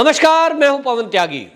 नमस्कार, मैं हूं पवन त्यागी।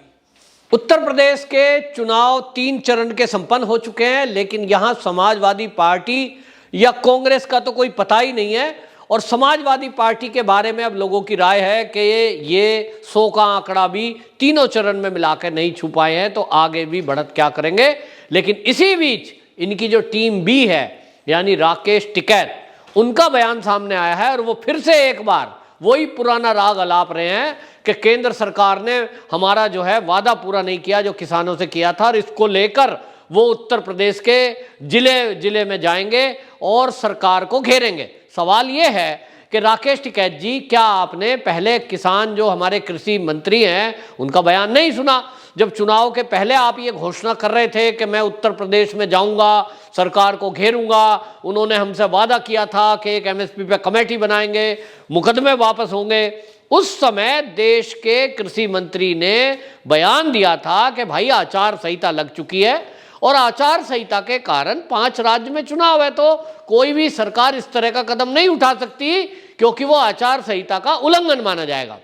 उत्तर प्रदेश के चुनाव 3 चरण के संपन्न हो चुके हैं, लेकिन यहां समाजवादी पार्टी या कांग्रेस का तो कोई पता ही नहीं है। और समाजवादी पार्टी के बारे में अब लोगों की राय है कि ये 100 का आंकड़ा भी तीनों चरण में मिलाकर नहीं छू पाए हैं, तो आगे भी बढ़त क्या करेंगे। लेकिन इसी बीच इनकी जो टीम बी है, यानी राकेश टिकैत, उनका बयान सामने आया है और वो फिर से एक बार वही पुराना राग अलाप रहे हैं कि केंद्र सरकार ने हमारा जो है वादा पूरा नहीं किया जो किसानों से किया था, और इसको लेकर वो उत्तर प्रदेश के जिले जिले में जाएंगे और सरकार को घेरेंगे। सवाल ये है कि राकेश टिकैत जी, क्या आपने पहले किसान जो हमारे कृषि मंत्री हैं उनका बयान नहीं सुना? जब चुनाव के पहले आप ये घोषणा कर रहे थे कि मैं उत्तर प्रदेश में जाऊंगा, सरकार को घेरूंगा, उन्होंने हमसे वादा किया था कि एक एमएसपी पे कमेटी बनाएंगे, मुकदमे वापस होंगे। उस समय देश के कृषि मंत्री ने बयान दिया था कि भाई आचार संहिता लग चुकी है और आचार संहिता के कारण 5 राज्य में चुनाव है, तो कोई भी सरकार इस तरह का कदम नहीं उठा सकती क्योंकि वो आचार संहिता का उल्लंघन माना जाएगा।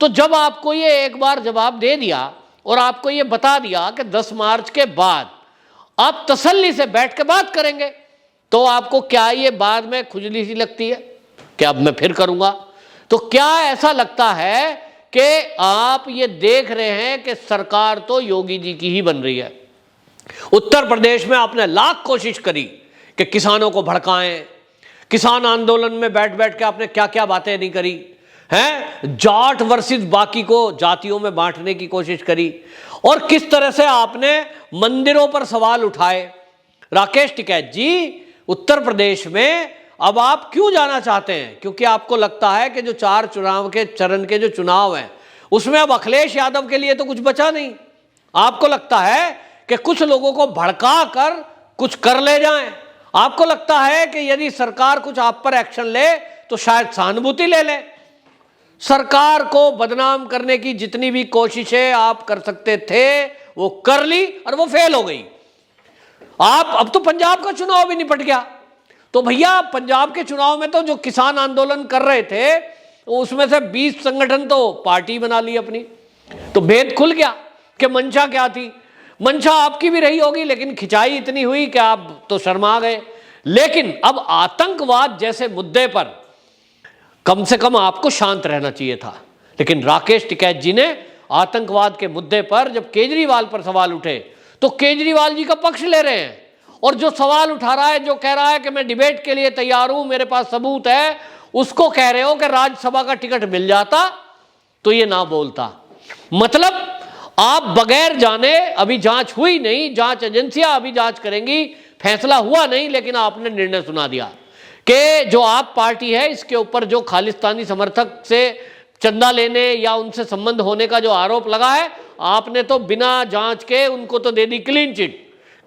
तो जब आपको ये एक बार जवाब दे दिया और आपको ये बता दिया कि 10 मार्च के बाद आप तसल्ली से बैठ के बात करेंगे, तो आपको क्या ये बाद में खुजली सी लगती है कि अब मैं फिर करूंगा? तो क्या ऐसा लगता है कि आप ये देख रहे हैं कि सरकार तो योगी जी की ही बन रही है? उत्तर प्रदेश में आपने लाख कोशिश करी कि किसानों को भड़काएं, किसान आंदोलन में बैठ बैठ के आपने क्या क्या बातें नहीं करी हैं, जाट वर्सेस बाकी को जातियों में बांटने की कोशिश करी, और किस तरह से आपने मंदिरों पर सवाल उठाए। राकेश टिकैत जी, उत्तर प्रदेश में अब आप क्यों जाना चाहते हैं? क्योंकि आपको लगता है कि जो 4 चुनाव के चरण के जो चुनाव हैं उसमें अब अखिलेश यादव के लिए तो कुछ बचा नहीं। आपको लगता है कि कुछ लोगों को भड़का कर कुछ कर ले जाएं। आपको लगता है कि यदि सरकार कुछ आप पर एक्शन ले तो शायद सहानुभूति ले ले। सरकार को बदनाम करने की जितनी भी कोशिशें आप कर सकते थे वो कर ली और वो फेल हो गई। आप अब तो पंजाब का चुनाव भी निपट गया, तो भैया पंजाब के चुनाव में तो जो किसान आंदोलन कर रहे थे उसमें से 20 संगठन तो पार्टी बना ली अपनी, तो भेद खुल गया कि मंशा क्या थी। मंशा आपकी भी रही होगी, लेकिन खिंचाई इतनी हुई कि आप तो शर्मा गए। लेकिन अब आतंकवाद जैसे मुद्दे पर कम से कम आपको शांत रहना चाहिए था। लेकिन राकेश टिकैत जी ने आतंकवाद के मुद्दे पर जब केजरीवाल पर सवाल उठे तो केजरीवाल जी का पक्ष ले रहे हैं, और जो सवाल उठा रहा है, जो कह रहा है कि मैं डिबेट के लिए तैयार हूं, मेरे पास सबूत है, उसको कह रहे हो कि राज्यसभा का टिकट मिल जाता तो ये ना बोलता। मतलब आप बगैर जाने, अभी जांच हुई नहीं, जांच एजेंसियां अभी जांच करेंगी, फैसला हुआ नहीं, लेकिन आपने निर्णय सुना दिया कि जो आप पार्टी है इसके ऊपर जो खालिस्तानी समर्थक से चंदा लेने या उनसे संबंध होने का जो आरोप लगा है, आपने तो बिना जांच के उनको तो दे दी क्लीन चिट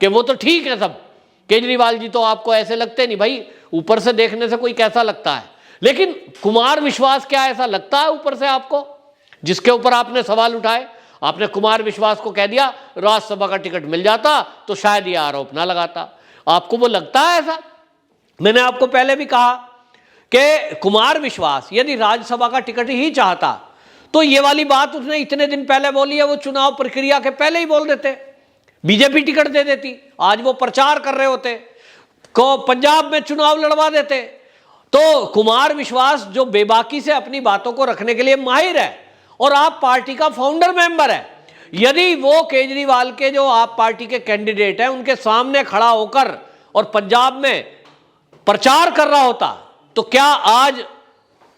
कि वो तो ठीक है सब। केजरीवाल जी तो आपको ऐसे लगते नहीं भाई, ऊपर से देखने से कोई कैसा लगता है, लेकिन कुमार विश्वास क्या ऐसा लगता है ऊपर से आपको, जिसके ऊपर आपने सवाल उठाए? आपने कुमार विश्वास को कह दिया राज्यसभा का टिकट मिल जाता तो शायद ये आरोप ना लगाता। आपको वो लगता है ऐसा? मैंने आपको पहले भी कहा कि कुमार विश्वास यदि राज्यसभा का टिकट ही चाहता तो ये वाली बात उसने इतने दिन पहले बोली है, वो चुनाव प्रक्रिया के पहले ही बोल देते, बीजेपी टिकट दे देती, आज वो प्रचार कर रहे होते, को पंजाब में चुनाव लड़वा देते। तो कुमार विश्वास जो बेबाकी से अपनी बातों को रखने के लिए माहिर है और आप पार्टी का फाउंडर मेंबर है, यदि वो केजरीवाल के जो आप पार्टी के कैंडिडेट हैं उनके सामने खड़ा होकर और पंजाब में प्रचार कर रहा होता तो क्या आज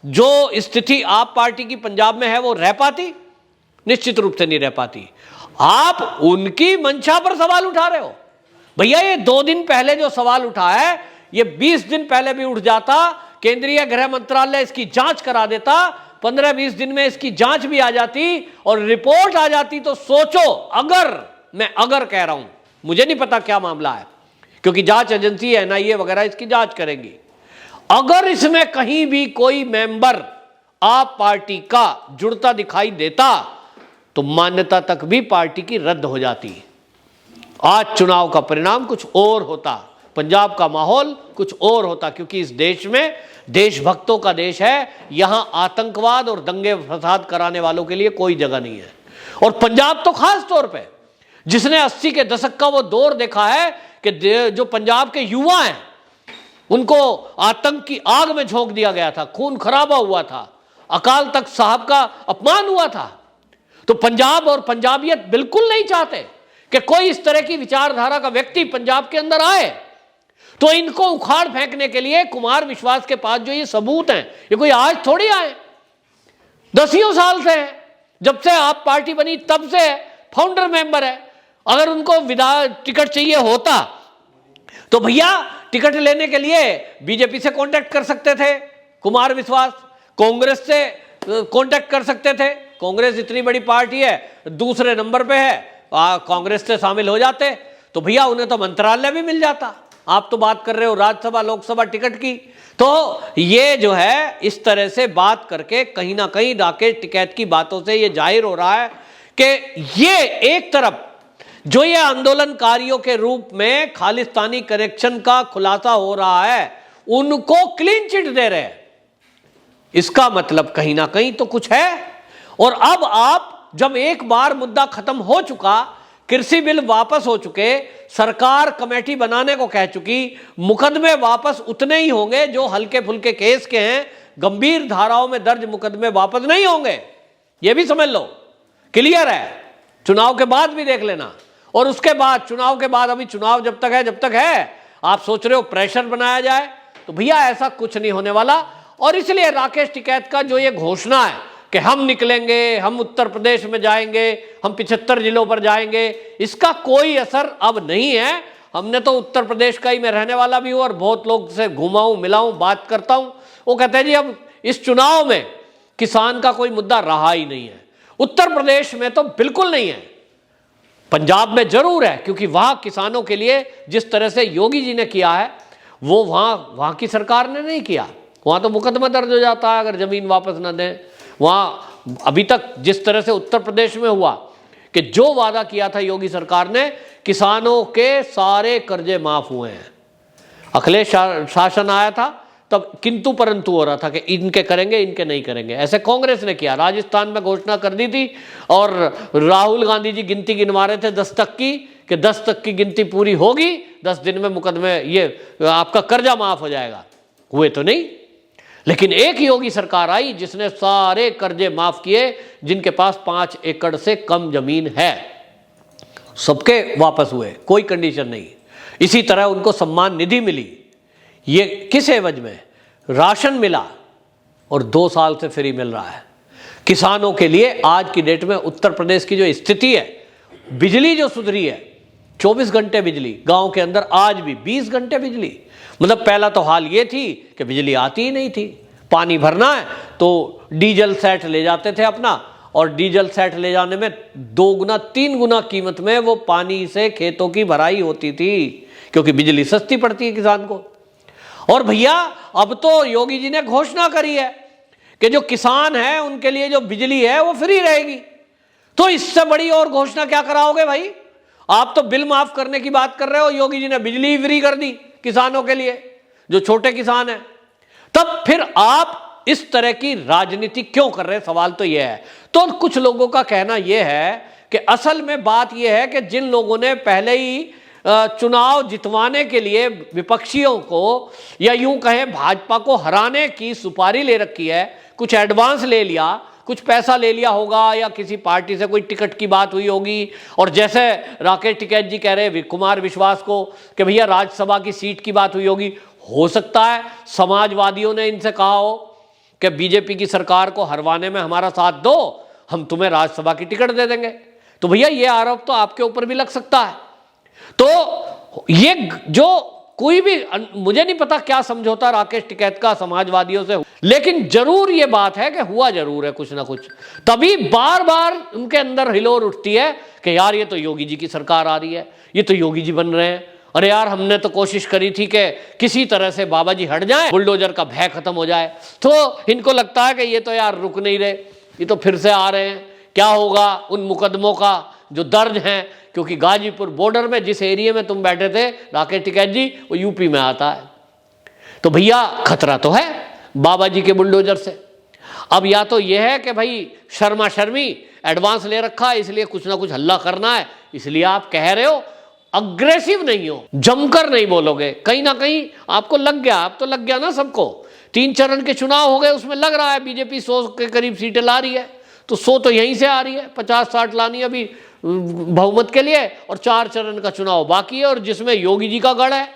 जो स्थिति आप पार्टी की पंजाब में है वो रह पाती? निश्चित रूप से नहीं रह पाती। आप उनकी मंशा पर सवाल उठा रहे हो। भैया ये 2 दिन पहले जो सवाल उठा है ये 20 दिन पहले भी उठ जाता, केंद्रीय गृह मंत्रालय इसकी जांच करा देता, 15-20 दिन में इसकी जांच भी आ जाती और रिपोर्ट आ जाती। तो सोचो, अगर, मैं अगर कह रहा हूं, मुझे नहीं पता क्या मामला है क्योंकि जांच एजेंसी एनआईए वगैरह इसकी जांच करेंगी, अगर इसमें कहीं भी कोई मेंबर आप पार्टी का जुड़ता दिखाई देता तो मान्यता तक भी पार्टी की रद्द हो जाती। आज चुनाव का परिणाम कुछ और होता, पंजाब का माहौल कुछ और होता, क्योंकि इस देश में देशभक्तों का देश है, यहां आतंकवाद और दंगे फसाद कराने वालों के लिए कोई जगह नहीं है। और पंजाब तो खास तौर पे, जिसने 80 के दशक का वो दौर देखा है कि जो पंजाब के युवा हैं उनको आतंक की आग में झोंक दिया गया था, खून खराबा हुआ था, अकाल तख्त साहब का अपमान हुआ था। तो पंजाब और पंजाबियत बिल्कुल नहीं चाहते कि कोई इस तरह की विचारधारा का व्यक्ति पंजाब के अंदर आए। तो इनको उखाड़ फेंकने के लिए कुमार विश्वास के पास जो ये सबूत हैं, ये कोई आज थोड़ी आए, दसियों साल से है, जब से आप पार्टी बनी तब से फाउंडर मेंबर है। अगर उनको टिकट चाहिए होता तो भैया टिकट लेने के लिए बीजेपी से कांटेक्ट कर सकते थे कुमार विश्वास, कांग्रेस से कांटेक्ट कर सकते थे। कांग्रेस इतनी बड़ी पार्टी है, दूसरे नंबर पे है, कांग्रेस से शामिल हो जाते तो भैया उन्हें तो मंत्रालय भी मिल जाता। आप तो बात कर रहे हो राज्यसभा लोकसभा टिकट की। तो ये जो है इस तरह से बात करके कहीं ना कहीं राकेश टिकैत की बातों से ये जाहिर हो रहा है कि ये एक तरफ जो ये आंदोलनकारियों के रूप में खालिस्तानी कनेक्शन का खुलासा हो रहा है, उनको क्लीन चिट दे रहे हैं। इसका मतलब कहीं ना कहीं तो कुछ है। और अब आप जब एक बार मुद्दा खत्म हो चुका, कृषि बिल वापस हो चुके, सरकार कमेटी बनाने को कह चुकी, मुकदमे वापस उतने ही होंगे जो हल्के फुल्के केस के हैं, गंभीर धाराओं में दर्ज मुकदमे वापस नहीं होंगे। यह भी समझ लो, क्लियर है। चुनाव के बाद भी देख लेना। और उसके बाद चुनाव के बाद, अभी चुनाव जब तक है, आप सोच रहे हो प्रेशर बनाया जाए, तो भैया ऐसा कुछ नहीं होने वाला। और इसलिए राकेश टिकैत का जो ये घोषणा है कि हम निकलेंगे, हम उत्तर प्रदेश में जाएंगे, हम 75 जिलों पर जाएंगे, इसका कोई असर अब नहीं है। हमने तो उत्तर प्रदेश का ही मैं रहने वाला भी हूं और बहुत लोग से घुमा हूं, मिला हूं, बात करता हूं। वो कहते हैं जी अब इस चुनाव में किसान का कोई मुद्दा रहा ही नहीं है। उत्तर प्रदेश में तो बिल्कुल नहीं है, पंजाब में जरूर है, क्योंकि वहां किसानों के लिए जिस तरह से योगी जी ने किया है वो वहां की सरकार ने नहीं किया। वहां तो मुकदमा दर्ज हो जाता है अगर जमीन वापस न दें। वहां अभी तक जिस तरह से उत्तर प्रदेश में हुआ कि जो वादा किया था योगी सरकार ने, किसानों के सारे कर्जे माफ हुए हैं। अखिलेश शासन आया था तब किंतु परंतु हो रहा था कि इनके करेंगे, इनके नहीं करेंगे। ऐसे कांग्रेस ने किया, राजस्थान में घोषणा कर दी थी और राहुल गांधी जी गिनती गिनवा रहे थे 10 तक की, कि 10 तक की गिनती पूरी होगी, 10 दिन में मुकदमे ये आपका कर्जा माफ हो जाएगा। हुए तो नहीं, लेकिन एक योगी सरकार आई जिसने सारे कर्जे माफ किए। जिनके पास 5 एकड़ से कम जमीन है सबके वापस हुए, कोई कंडीशन नहीं। इसी तरह उनको सम्मान निधि मिली। ये किस एवज में? राशन मिला और 2 साल से फ्री मिल रहा है किसानों के लिए। आज की डेट में उत्तर प्रदेश की जो स्थिति है, बिजली जो सुधरी है, 24 घंटे बिजली गांव के अंदर, आज भी 20 घंटे बिजली। मतलब पहला तो हाल ये थी कि बिजली आती ही नहीं थी, पानी भरना है तो डीजल सेट ले जाते थे अपना, और डीजल सेट ले जाने में 2 गुना 3 गुना कीमत में वो पानी से खेतों की भराई होती थी, क्योंकि बिजली सस्ती पड़ती है किसान को। और भैया अब तो योगी जी ने घोषणा करी है कि जो किसान है उनके लिए जो बिजली है वो फ्री रहेगी। तो इससे बड़ी और घोषणा क्या कराओगे भाई? आप तो बिल माफ करने की बात कर रहे हो, योगी जी ने बिजली फ्री कर दी किसानों के लिए, जो छोटे किसान हैं। तब फिर आप इस तरह की राजनीति क्यों कर रहे हैं? सवाल तो यह है। तो कुछ लोगों का कहना यह है कि असल में बात यह है कि जिन लोगों ने पहले ही चुनाव जितवाने के लिए विपक्षियों को, या यूं कहें भाजपा को हराने की सुपारी ले रखी है, कुछ एडवांस ले लिया, कुछ पैसा ले लिया होगा, या किसी पार्टी से कोई टिकट की बात हुई होगी। और जैसे राकेश टिकैत जी कह रहे कुमार विश्वास को कि भैया राज्यसभा की सीट की बात हुई होगी। हो सकता है समाजवादियों ने इनसे कहा हो कि बीजेपी की सरकार को हरवाने में हमारा साथ दो, हम तुम्हें राज्यसभा की टिकट दे देंगे। तो भैया ये आरोप तो आपके ऊपर भी लग सकता है। तो ये जो कोई भी, मुझे नहीं पता क्या समझौता राकेश टिकैत का समाजवादियों से, लेकिन जरूर ये बात है कि हुआ जरूर है कुछ ना कुछ। तभी बार बार उनके अंदर हिलोर उठती है कि यार ये तो योगी जी की सरकार आ रही है, ये तो योगी जी बन रहे हैं। अरे यार हमने तो कोशिश करी थी कि किसी तरह से बाबा जी हट जाएं, बुलडोजर का भय खत्म हो जाए। तो इनको लगता है कि ये तो यार रुक नहीं रहे, ये तो फिर से आ रहे हैं। क्या होगा उन मुकदमों का जो दर्ज हैं? क्योंकि गाजीपुर बॉर्डर में जिस एरिया में तुम बैठे थे राकेश टिकैत जी, वो यूपी में आता है। तो भैया खतरा तो है। बाबा जी के बुलडोजर से। अब या तो यह है कि भाई शर्मा शर्मी एडवांस ले रखा है, इसलिए कुछ ना कुछ हल्ला करना है, इसलिए आप कह रहे हो, अग्रेसिव नहीं हो, जमकर नहीं बोलोगे, कहीं ना कहीं आपको लग गया, अब तो लग गया ना सबको। 3 चरण के चुनाव हो गए, उसमें लग रहा है बीजेपी 100 के करीब सीटें ला रही है, तो 100 तो यहीं से आ रही है, 50-60 लानी अभी बहुमत के लिए, और 4 चरण का चुनाव बाकी है, और जिसमें योगी जी का गढ़ है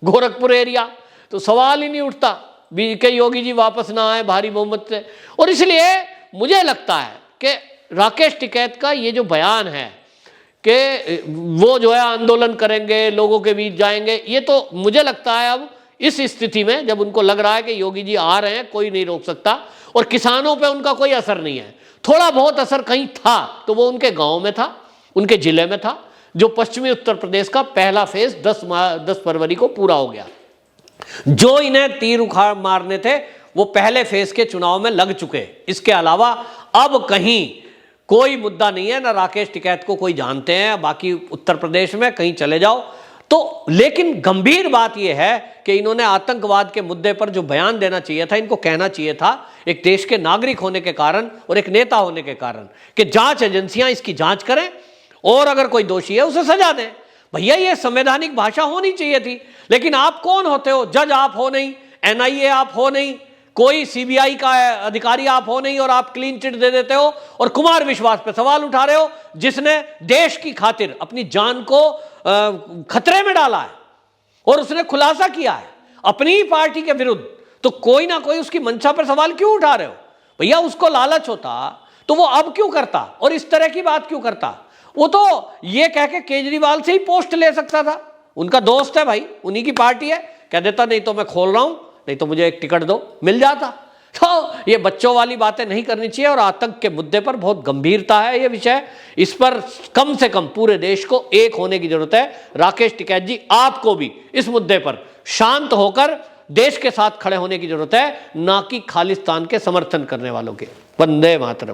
गोरखपुर एरिया, तो सवाल ही नहीं उठता कि योगी जी वापस ना आए भारी बहुमत से। और इसलिए मुझे लगता है कि राकेश टिकैत का ये जो बयान है कि वो जो है आंदोलन करेंगे, लोगों के बीच जाएंगे, ये तो मुझे लगता है अब इस स्थिति में जब उनको लग रहा है कि योगी जी आ रहे हैं, कोई नहीं रोक सकता, और किसानों पे उनका कोई असर नहीं है, थोड़ा बहुत असर कहीं था तो वो उनके गांव में था, उनके जिले में था, जो पश्चिमी उत्तर प्रदेश का पहला फेज 10 फरवरी को पूरा हो गया। जो इन्हें तीर उखाड़ मारने थे वो पहले फेज के चुनाव में लग चुके, इसके अलावा अब कहीं कोई मुद्दा नहीं है, ना राकेश टिकैत को कोई जानते हैं, बाकी उत्तर प्रदेश में कहीं चले जाओ तो। लेकिन गंभीर बात यह है कि इन्होंने आतंकवाद के मुद्दे पर जो बयान देना चाहिए था, इनको कहना चाहिए था एक देश के नागरिक होने के कारण और एक नेता होने के कारण, कि जांच एजेंसियां इसकी जांच करें और अगर कोई दोषी है उसे सजा दें। भैया ये संवैधानिक भाषा होनी चाहिए थी, लेकिन आप कौन होते हो? जज आप हो नहीं, एनआईए आप हो नहीं, कोई सीबीआई का अधिकारी आप हो नहीं, और आप क्लीन चिट दे देते हो और कुमार विश्वास पे सवाल उठा रहे हो, जिसने देश की खातिर अपनी जान को खतरे में डाला है और उसने खुलासा किया है अपनी ही पार्टी के विरुद्ध, तो कोई ना कोई उसकी मंशा पर सवाल क्यों उठा रहे हो? भैया उसको लालच होता तो वो अब क्यों करता और इस तरह की बात क्यों करता? वो तो ये कह के केजरीवाल से ही पोस्ट ले सकता था, उनका दोस्त है भाई, उन्हीं की पार्टी है, कह देता नहीं तो मैं खोल रहा हूं, नहीं तो मुझे एक टिकट दो, मिल जाता। तो ये बच्चों वाली बातें नहीं करनी चाहिए, और आतंक के मुद्दे पर बहुत गंभीरता है ये विषय, इस पर कम से कम पूरे देश को एक होने की जरूरत है। राकेश टिकैत जी, आपको भी इस मुद्दे पर शांत होकर देश के साथ खड़े होने की जरूरत है, ना कि खालिस्तान के समर्थन करने वालों के। वंदे मातरम।